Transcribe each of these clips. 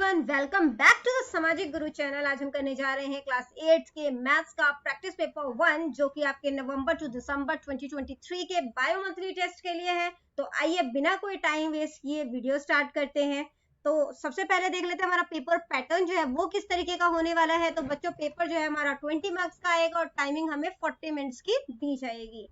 Everyone, welcome back to the Samajik Guru channel. आज हम करने जा रहे हैं क्लास 8 के मैथ्स का प्रैक्टिस पेपर 1, जो कि आपके नवंबर टू दिसंबर 2023 के बायो मंथली टेस्ट के लिए है। तो आइए बिना कोई टाइम वेस्ट किए वीडियो स्टार्ट करते हैं। तो सबसे पहले देख लेते हैं हमारा पेपर पैटर्न जो है वो किस तरीके का होने वाला है। तो बच्चों, पेपर जो है हमारा 20 मार्क्स का आएगा और टाइमिंग हमें 40 मिनट्स की दी जाएगी।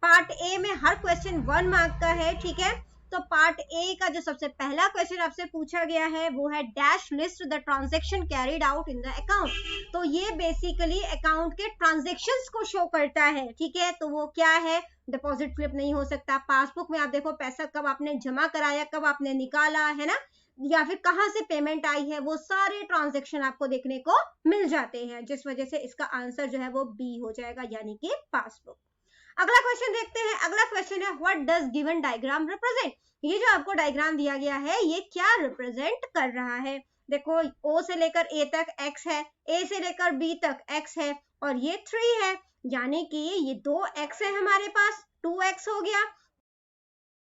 पार्ट ए में हर क्वेश्चन 1 मार्क का है, ठीक है। तो पार्ट ए का जो सबसे पहला क्वेश्चन आपसे पूछा गया है वो है dash list the transaction carried out in the account. तो ये बेसिकली अकाउंट के ट्रांजैक्शंस को शो करता है, ठीक है। तो वो क्या है? डिपॉजिट स्लिप नहीं हो सकता, पासबुक में आप देखो पैसा कब आपने जमा कराया, कब आपने निकाला, है ना, या फिर कहां से पेमेंट आई है, वो सारे ट्रांजैक्शन आपको देखने को मिल जाते हैं, जिस वजह से इसका आंसर जो है वो बी हो जाएगा, यानी कि पासबुक। अगला क्वेश्चन देखते हैं। अगला क्वेश्चन है what does given diagram represent. ये जो आपको डायग्राम दिया गया है ये क्या रिप्रेजेंट कर रहा है? देखो, ओ से लेकर ए तक x है, ए से लेकर बी तक x है और ये 3 है, यानी कि ये 2x है हमारे पास, 2x हो गया।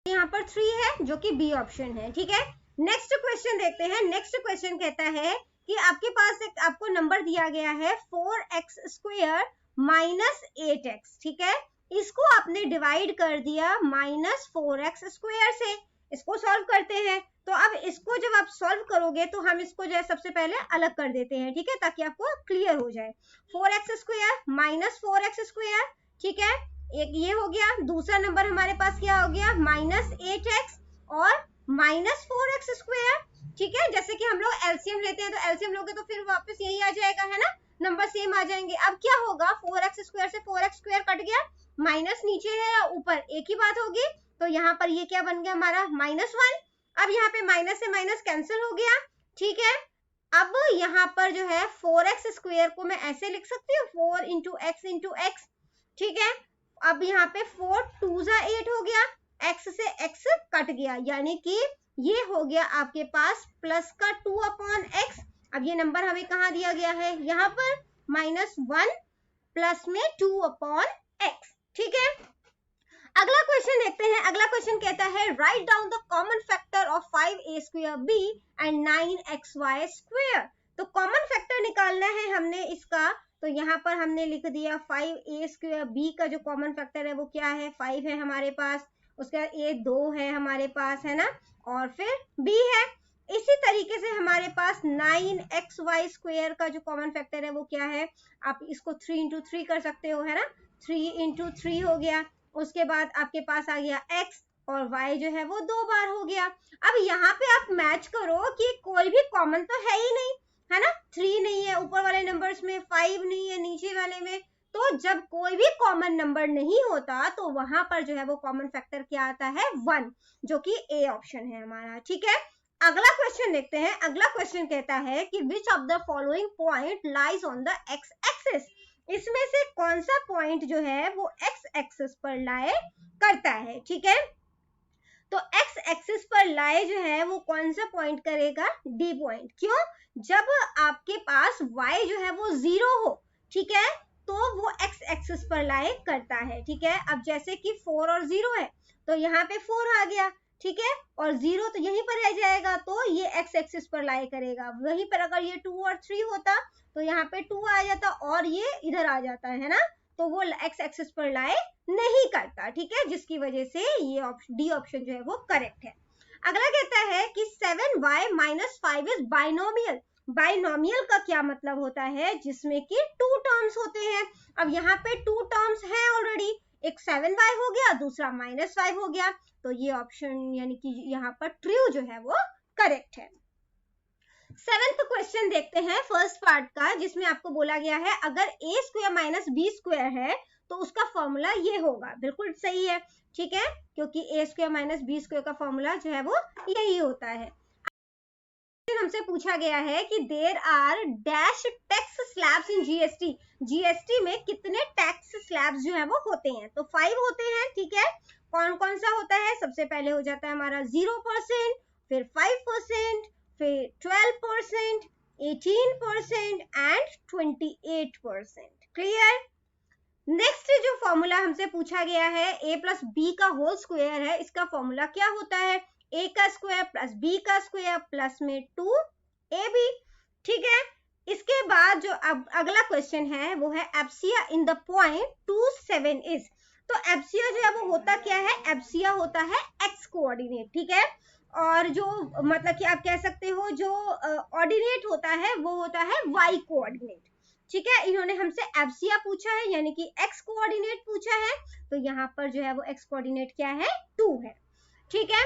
यहाँ पर 3 है जो कि बी ऑप्शन है, ठीक है। नेक्स्ट क्वेश्चन देखते हैं। नेक्स्ट क्वेश्चन कहता है कि आपके पास आपको नंबर दिया गया है 4x स्क्वायर माइनस 8x, ठीक है। इसको आपने डिवाइड कर दिया माइनस 4x स्क्वायर से। इसको सॉल्व करते हैं। तो अब इसको जब आप सॉल्व करोगे तो हम इसको जो है सबसे पहले अलग कर देते हैं, ठीक है, ताकि आपको क्लियर हो जाए। 4x square minus 4x square, ठीक है, एक ये हो गया। दूसरा नंबर हमारे पास क्या हो गया? माइनस 8x और माइनस 4x स्क्वायर, ठीक है। जैसे कि हम लोग एलसीएम लेते हैं, तो एलसीएम लोगे तो फिर वापस यही आ जाएगा, है ना, नंबर सेम आ जाएंगे। अब क्या होगा? 4x स्क्वायर से 4x स्क्वायर कट गया, माइनस नीचे है या ऊपर एक ही बात होगी। तो यहाँ पर ये क्या बन गया हमारा? -1। अब यहाँ पे माइनस से माइनस कैंसिल हो गया, ठीक है। अब यहाँ पर जो है 4x स्क्वायर को मैं ऐसे लिख सकती हूँ, 4 इंटू x, ठीक है। अब यहाँ पे 4 2 जा 8 हो गया, x से x कट गया, यानी कि ये हो गया आपके पास प्लस का 2/x। अब ये नंबर हमें कहाँ दिया गया है? यहाँ पर -1 प्लस में 2/x, ठीक है। अगला क्वेश्चन देखते हैं। अगला क्वेश्चन कहता है write down the common factor of 5a square b and 9xy square. तो कॉमन फैक्टर निकालना है हमने इसका। तो यहाँ पर हमने लिख दिया 5a स्क्वायर b का जो कॉमन फैक्टर है वो क्या है? 5 है हमारे पास, उसका a 2 है हमारे पास, है ना, और फिर b है। इसी तरीके से हमारे पास 9xy स्क्वायर का जो कॉमन फैक्टर है वो क्या है? आप इसको 3 इंटू 3 कर सकते हो, है ना, 3 इंटू 3 हो गया। उसके बाद आपके पास आ गया x और y जो है वो 2 बार हो गया। अब यहाँ पे आप मैच करो कि कोई भी कॉमन तो है ही नहीं, है ना, 3 नहीं है ऊपर वाले नंबर्स में, 5 नहीं है नीचे वाले में। तो जब कोई भी कॉमन नंबर नहीं होता तो वहां पर जो है वो कॉमन फैक्टर क्या आता है? 1, जो कि ए ऑप्शन है हमारा, ठीक है। अगला क्वेश्चन देखते हैं। अगला क्वेश्चन कहता है कि which of the following point lies on the x axis. इसमें से कौन सा पॉइंट जो है वो एक्स एक्सिस पर लाए करता है, ठीक है। तो एक्स एक्सिस पर लाए जो है वो कौन सा पॉइंट करेगा? D point. क्यों? जब आपके पास y जो है वो 0 हो, ठीक है, तो वो एक्स एक्सिस पर लाए करता है, ठीक है। अब जैसे कि 4 और 0 है तो यहाँ पे 4 आ गया, ठीक है, और 0 तो यहीं पर रह जाएगा, तो ये एक्स एक्सिस पर लाए करेगा। वहीं पर अगर ये 2 और 3 होता तो यहाँ पे 2 आ जाता और ये इधर आ जाता, है ना, तो वो एक्स एक्सिस पर लाए नहीं करता, ठीक है, जिसकी वजह से ये डी ऑप्शन जो है वो करेक्ट है। अगला कहता है कि 7y minus 5 is binomial. Binomial का क्या मतलब होता है? जिसमें कि 2 टर्म्स होते हैं। अब यहाँ पे 2 टर्म्स है ऑलरेडी, एक 7y हो गया, दूसरा -5 हो गया, तो ये ऑप्शन यानी कि यहाँ पर ट्रू जो है वो करेक्ट है। 7th क्वेश्चन देखते हैं फर्स्ट पार्ट का, जिसमें आपको बोला गया है अगर a square minus b square है तो उसका फॉर्मूला ये होगा। बिल्कुल सही है, ठीक है, क्योंकि a square minus b square का फॉर्मूला जो है वो यही होता है। हमसे पूछा गया है कि there are dash tax slabs in GST. GST में कितने टैक्स स्लैब्स जो है वो होते हैं? तो 5 होते हैं, ठीक है। कौन कौन सा होता है? सबसे पहले हो जाता है हमारा 0%, फिर 5%, फिर 12%, 18% एंड 28%। क्लियर? नेक्स्ट जो फॉर्मूला हमसे पूछा गया है a प्लस बी का होल स्क्वायर है, इसका फॉर्मूला क्या होता है? a का स्क्वायर प्लस b का स्क्वायर प्लस में 2 ए बी, ठीक है। इसके बाद जो अब अगला क्वेश्चन है वो है एप्सिया इन द पॉइंट 2, 7 इज। तो एप्सिया जो है वो होता क्या है, एप्सिया होता है एक्स कोऑर्डिनेट, ठीक है। और जो मतलब कि आप कह सकते हो जो ऑर्डिनेट होता है वो होता है वाई कोऑर्डिनेट, ठीक है। इन्होंने हमसे एप्सिया पूछा है यानी कि एक्स कोऑर्डिनेट पूछा है, तो यहाँ पर जो है वो एक्स कोऑर्डिनेट क्या है, 2 है, ठीक है।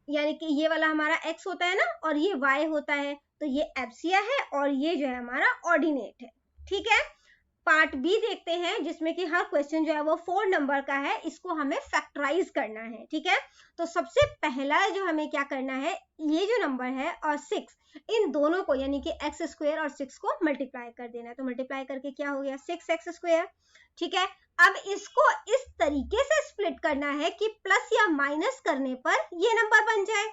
यानी कि ये वाला हमारा x होता है ना और ये y होता है, तो ये एप्सिया है और ये जो है हमारा ऑर्डिनेट है, ठीक है। पार्ट बी देखते हैं जिसमें कि हर क्वेश्चन जो है वो 4 नंबर का है, इसको हमें फैक्टराइज करना है, ठीक है। तो सबसे पहला जो हमें क्या करना है, ये जो नंबर है और 6 इन दोनों को यानी कि एक्स स्क्वायर और 6 को मल्टीप्लाई कर देना है। तो मल्टीप्लाई करके क्या हो गया, 6x स्क्वायर, ठीक है। अब इसको इस तरीके से स्प्लिट करना है कि प्लस या माइनस करने पर ये नंबर बन जाए।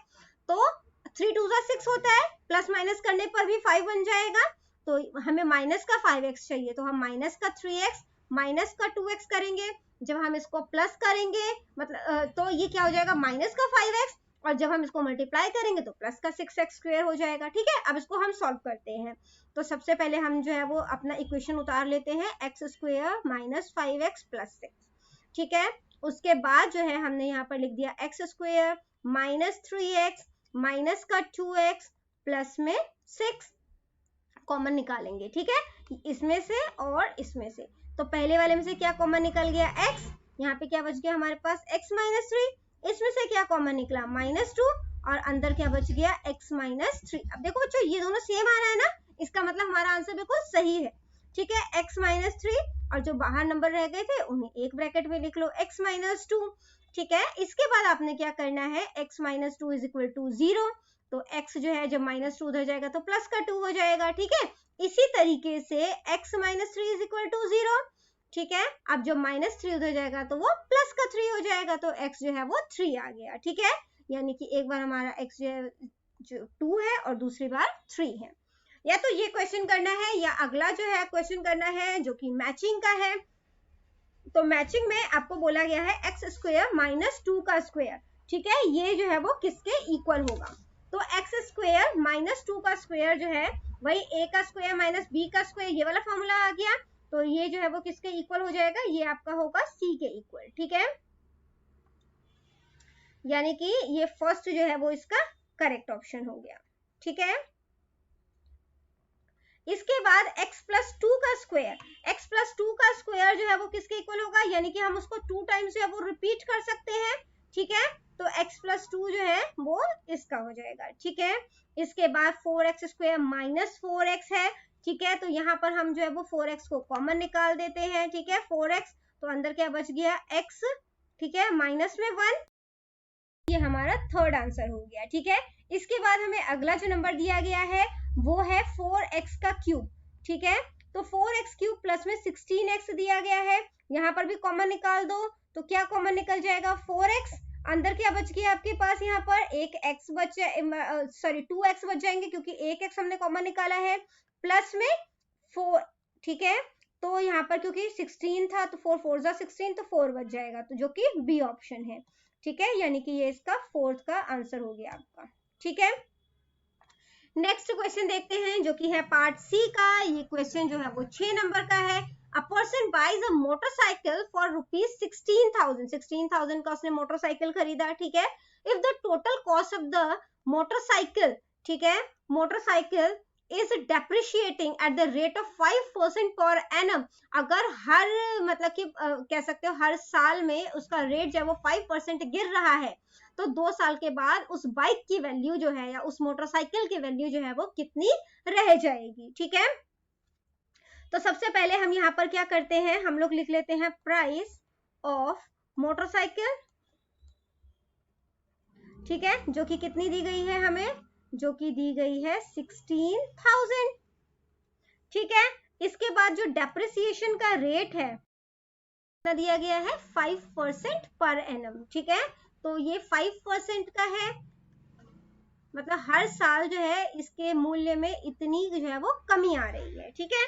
तो 3 2 6 होता है, प्लस माइनस करने पर भी 5 बन जाएगा। तो हमें माइनस का 5x चाहिए, तो हम माइनस का 3x माइनस का 2x करेंगे। जब हम इसको प्लस करेंगे मतलब तो ये क्या हो जाएगा, माइनस का 5x, और जब हम इसको मल्टीप्लाई करेंगे तो प्लस का 6x स्क्वायर हो जाएगा, ठीक है। अब इसको हम सॉल्व करते हैं। तो सबसे पहले हम जो है वो अपना इक्वेशन उतार लेते हैं, x square minus 5x plus 6, ठीक है। उसके बाद जो है हमने यहाँ पर लिख दिया x square minus 3x minus का 2x प्लस में 6 कॉमन निकालेंगे, ठीक है, इसमें से और इसमें से। तो पहले वाले में से क्या कॉमन निकल गया, x, यहाँ पे क्या बच गया हमारे पास x माइनस 3, इसमें से क्या कॉमन निकला, -2, और अंदर क्या बच गया, x माइनस 3। अब देखो बच्चों ये दोनों सेम आ रहा है ना, इसका मतलब हमारा आंसर बिल्कुल सही है, ठीक है। x माइनस 3 और जो बाहर नंबर रह गए थे उन्हें एक ब्रैकेट में लिख लो, x माइनस 2, ठीक है। इसके बाद आपने क्या करना है, x minus 2 is equal to 0, तो x जो है जब -2 उधर जाएगा तो प्लस का 2 हो जाएगा, ठीक है। इसी तरीके से x minus 3 is equal to 0, ठीक है। अब जब -3 उधर जाएगा तो वो प्लस का 3 हो जाएगा, तो x जो है वो 3 आ गया, ठीक है। यानी कि एक बार हमारा x जो है जो 2 है और दूसरी बार 3 है। या तो ये क्वेश्चन करना है या अगला जो है क्वेश्चन करना है जो कि मैचिंग का है। तो मैचिंग में आपको बोला गया है एक्स स्क्वायर माइनस 2 का स्क्वायर, ठीक है, ये जो है वो किसके इक्वल होगा। तो एक्स स्क्वायर माइनस 2 का स्क्वायर जो है वही a का स्क्वायर माइनस b का स्क्वायर, ये वाला फॉर्मूला आ गया। तो ये जो है वो किसके इक्वल हो जाएगा, ये आपका होगा c के इक्वल, ठीक है। यानी कि ये फर्स्ट जो है वो इसका करेक्ट ऑप्शन हो गया, ठीक है। इसके बाद x प्लस 2 का स्क्वायर, x प्लस 2 का स्क्वायर जो है वो किसके इक्वल होगा, यानी कि हम उसको 2 टाइम्स जो है वो रिपीट कर सकते हैं, ठीक है। तो x प्लस 2 जो है वो इसका हो जाएगा, ठीक है। इसके बाद 4x स्क्वायर माइनस 4x है, ठीक है। तो यहाँ पर हम जो है वो 4x को कॉमन निकाल देते हैं, ठीक है, 4x, तो अंदर क्या बच गया x, ठीक है, माइनस में 1, ये हमारा थर्ड आंसर हो गया, ठीक है। इसके बाद हमें अगला जो नंबर दिया गया है वो है 4x का क्यूब, ठीक है। तो 4x क्यूब प्लस में 16x दिया गया है, यहाँ पर भी कॉमन निकाल दो, तो क्या कॉमन निकल जाएगा, 4x, अंदर क्या बच गया आपके पास, यहाँ पर एक x बच सॉरी 2x बच जाएंगे क्योंकि एक x हमने कॉमन निकाला है, प्लस में 4, ठीक है। तो यहाँ पर क्योंकि 16 था तो 4 4 जा 16, तो 4 बच जाएगा, तो जो कि बी ऑप्शन है, ठीक है। यानी कि ये इसका फोर्थ का आंसर हो गया आपका, ठीक है। नेक्स्ट क्वेश्चन देखते हैं जो कि है पार्ट सी का। ये क्वेश्चन जो है वो 6 नंबर का है। A person buys a motorcycle for rupees 16,000 का उसने मोटरसाइकिल खरीदा, ठीक है। If the total cost of the motorcycle, ठीक है, motorcycle is depreciating at the rate of 5% per annum, अगर हर मतलब कि कह सकते हो हर साल में उसका रेट जो है वो 5% गिर रहा है, तो 2 साल के बाद उस बाइक की वैल्यू जो है या उस मोटरसाइकिल की वैल्यू जो है वो कितनी रह जाएगी, ठीक है। तो सबसे पहले हम यहाँ पर क्या करते हैं, हम लोग लिख लेते हैं प्राइस ऑफ मोटरसाइकिल, ठीक है, जो कि कितनी दी गई है हमें, जो कि दी गई है 16,000, ठीक है। इसके बाद जो डेप्रिसिएशन का रेट है दिया गया है 5% पर एनम, ठीक है। तो ये 5% का है, मतलब हर साल जो है इसके मूल्य में इतनी जो है वो कमी आ रही है, ठीक है।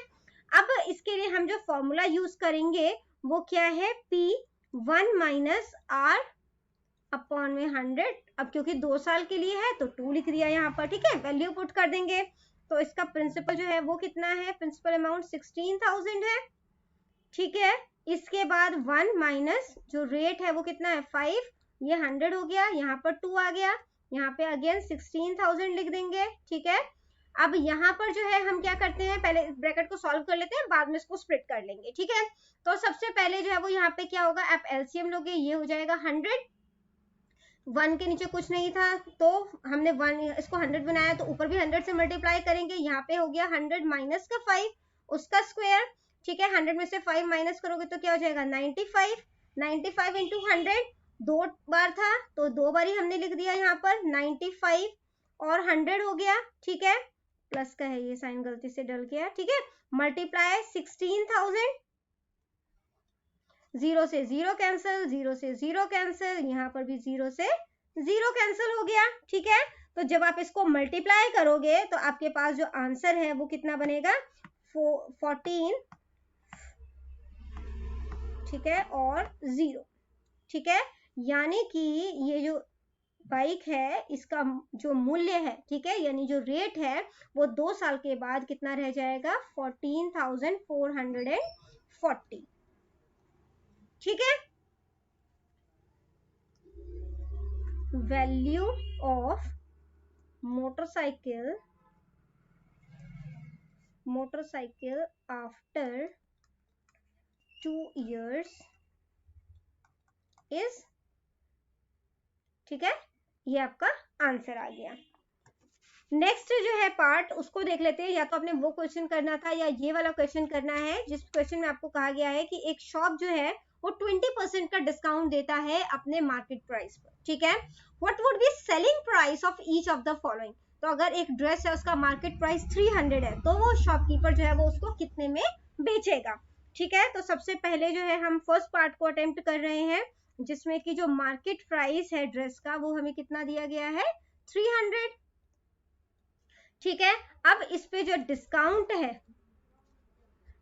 अब इसके लिए हम जो फॉर्मूला यूज करेंगे वो क्या है, P1 माइनस R अपॉन में 100, अब क्योंकि 2 साल के लिए है तो 2 लिख दिया यहाँ पर, ठीक है, वैल्यू पुट कर देंगे। तो इसका प्रिंसिपल जो है वो कितना है, प्रिंसिपल अमाउंट 16,000 है, ठीक है। इसके बाद 1 माइनस जो रेट है वो कितना है 5, ये 100 हो गया, यहाँ पर 2 आ गया, यहाँ पे अगेन 16,000 लिख देंगे, ठीक है। अब यहाँ पर जो है हम क्या करते हैं, पहले ब्रैकेट को सॉल्व कर लेते हैं, बाद में इसको स्प्लिट कर लेंगे, ठीक है। तो सबसे पहले जो है वो यहाँ पे क्या होगा, आप एलसीएम लोगे, ये हो जाएगा 100, 1 के नीचे कुछ नहीं था तो हमने 1 इसको 100 बनाया, तो ऊपर भी 100 से मल्टीप्लाई करेंगे, यहाँ पे हो गया 100 माइनस का 5 उसका स्क्वायर, ठीक है। 100 में से 5 माइनस करोगे तो क्या हो जाएगा 95, 95 इंटू 100 2 बार था तो 2 बार ही हमने लिख दिया यहाँ पर 95 और 100 हो गया, ठीक है। प्लस का है, ये साइन गलती से डल गया, ठीक है। मल्टीप्लाई 16,000, 0 से 0 कैंसिल, 0 से 0 कैंसिल, यहाँ पर भी 0 से 0 कैंसिल हो गया, ठीक है। तो जब आप इसको मल्टीप्लाई करोगे तो आपके पास जो आंसर है वो कितना बनेगा 14, ठीक है, और 0, ठीक है। यानी कि ये जो बाइक है इसका जो मूल्य है, ठीक है, यानी जो रेट है वो 2 साल के बाद कितना रह जाएगा 14,440, ठीक है। Value of motorcycle after 2 years is, ठीक है, ये आपका आंसर आ गया। नेक्स्ट जो है पार्ट उसको देख लेते हैं, या तो आपने वो क्वेश्चन करना था या ये वाला क्वेश्चन करना है, जिस क्वेश्चन में आपको कहा गया है कि एक शॉप जो है वो 20% का डिस्काउंट देता है अपने मार्केट प्राइस पर, ठीक है। What would be selling price of each of the following, तो अगर एक ड्रेस है उसका मार्केट प्राइस 300 है तो वो शॉपकीपर जो है वो उसको कितने में बेचेगा, ठीक है। तो सबसे पहले जो है हम फर्स्ट पार्ट को अटेम्प्ट कर रहे हैं, जिसमें कि जो मार्केट प्राइस है ड्रेस का वो हमें कितना दिया गया है 300, ठीक है। अब इस पे जो डिस्काउंट है,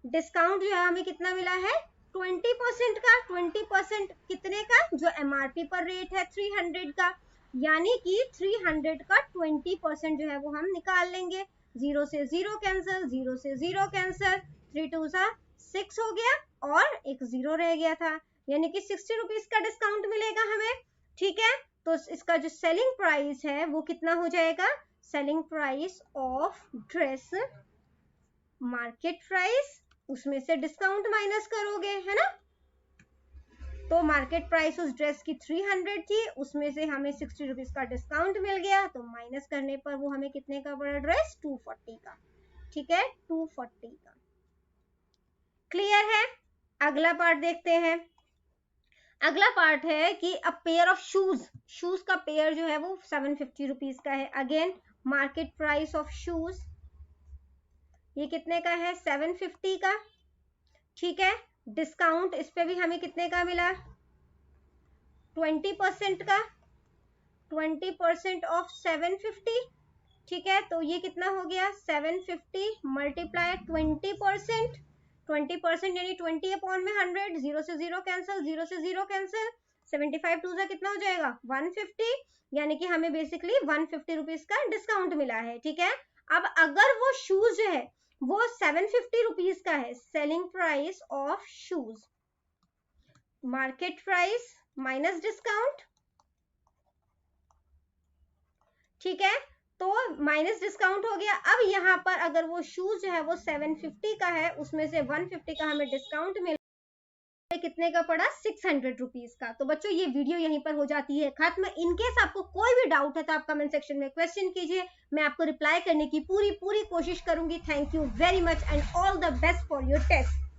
डिस्काउंट जो है हमें कितना मिला है 20% का, 20% कितने का, जो एमआरपी पर रेट है 300 का, यानी कि 300 का 20% जो है वो हम निकाल लेंगे, 0 से 0 कैंसिल, 0 से 0 कैंसिल, 3 2 6 हो गया और एक 0 रह गया था, यानी कि 60 रुपीज का डिस्काउंट मिलेगा हमें, ठीक है। तो इसका जो सेलिंग प्राइस है वो कितना हो जाएगा, selling price of dress market price, उसमें से डिस्काउंट माइनस करोगे, है ना। तो मार्केट प्राइस उस ड्रेस की 300 थी, उसमें से हमें 60 रुपीज का डिस्काउंट मिल गया, तो माइनस करने पर वो हमें कितने का पड़ा ड्रेस 240 का, ठीक है, 240 का। क्लियर है। अगला पार्ट देखते हैं। अगला पार्ट है कि अ पेयर ऑफ शूज का पेयर जो है वो 750 रुपीज का है। Again market price of shoes ये कितने का है 750 का, ठीक है। डिस्काउंट इस पे भी हमें कितने का मिला 20% का, 20% ऑफ 750, ठीक है। तो ये कितना हो गया 750 मल्टीप्लाई 20%, 20% यानी 20 अपॉन में 100, 0 से 0 कैंसिल, 0 से 0 कैंसिल, 75 टू कितना हो जाएगा 150, यानी कि हमें बेसिकली 150 रुपीज का डिस्काउंट मिला है, ठीक है। अब अगर वो शूज जो है वो 750 रुपीज का है, selling price of shoes market price minus discount, ठीक है। तो माइनस डिस्काउंट हो गया। अब यहाँ पर अगर वो शूज जो है वो 750 का है, उसमें से 150 का हमें डिस्काउंट मिला, कितने का पड़ा 600 रुपीज का। तो बच्चों ये वीडियो यहीं पर हो जाती है खत्म। इनकेस आपको कोई भी डाउट है तो आप कमेंट सेक्शन में क्वेश्चन कीजिए, मैं आपको रिप्लाई करने की पूरी कोशिश करूंगी। Thank you very much and all the best for your test.